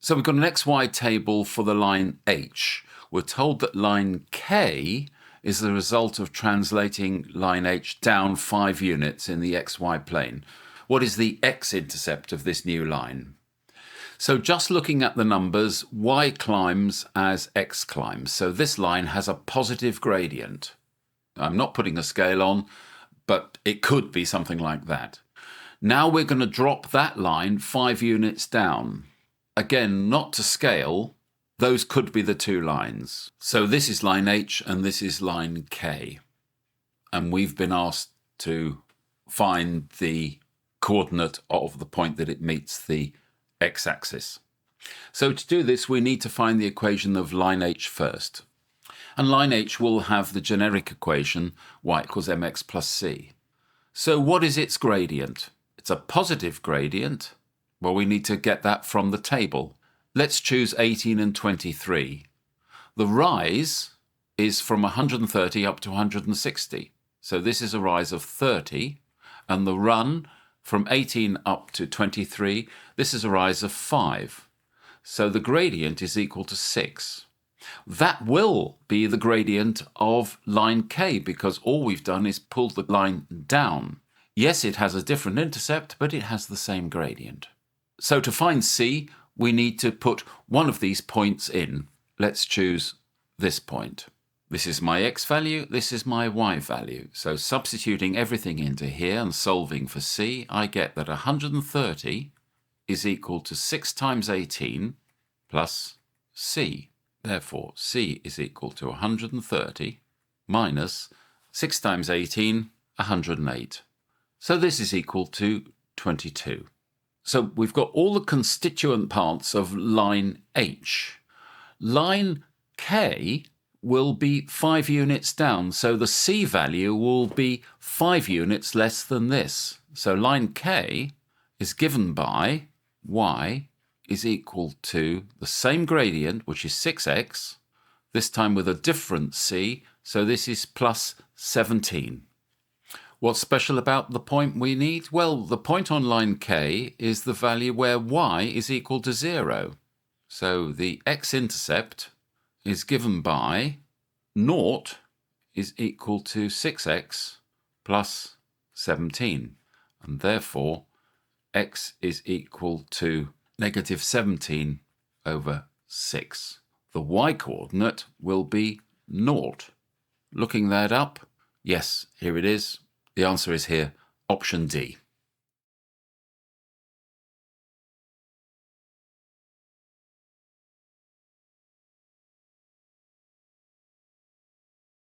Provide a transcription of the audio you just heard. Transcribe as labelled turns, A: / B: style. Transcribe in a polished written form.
A: So we've got an XY table for the line H. We're told that line K is the result of translating line H down 5 units in the XY plane. What is the x-intercept of this new line? So just looking at the numbers, y climbs as x climbs. So this line has a positive gradient. I'm not putting a scale on, but it could be something like that. Now we're going to drop that line 5 units down. Again, not to scale, those could be the two lines. So this is line H and this is line K. And we've been asked to find the coordinate of the point that it meets the x-axis. So to do this, we need to find the equation of line H first. And line H will have the generic equation y equals mx plus c. So what is its gradient? It's a positive gradient. Well, we need to get that from the table. Let's choose 18 and 23. The rise is from 130 up to 160. So this is a rise of 30. And the run from 18 up to 23, this is a rise of 5. So the gradient is equal to 6. That will be the gradient of line K because all we've done is pull the line down. Yes, it has a different intercept, but it has the same gradient. So to find C, we need to put one of these points in. Let's choose this point. This is my x value, this is my y value. So substituting everything into here and solving for C, I get that 130 is equal to 6 times 18 plus C. Therefore, C is equal to 130 minus 6 times 18, 108. So this is equal to 22. So we've got all the constituent parts of line H. Line K will be 5 units down, so the C value will be 5 units less than this. So line K is given by y is equal to the same gradient, which is 6x, this time with a different C, so this is plus 17. What's special about the point we need? Well, the point on line K is the value where y is equal to 0. So the x-intercept is given by 0 is equal to 6x plus 17. And therefore, x is equal to negative 17 over 6. The y-coordinate will be 0. Looking that up, yes, here it is. The answer is here, option D.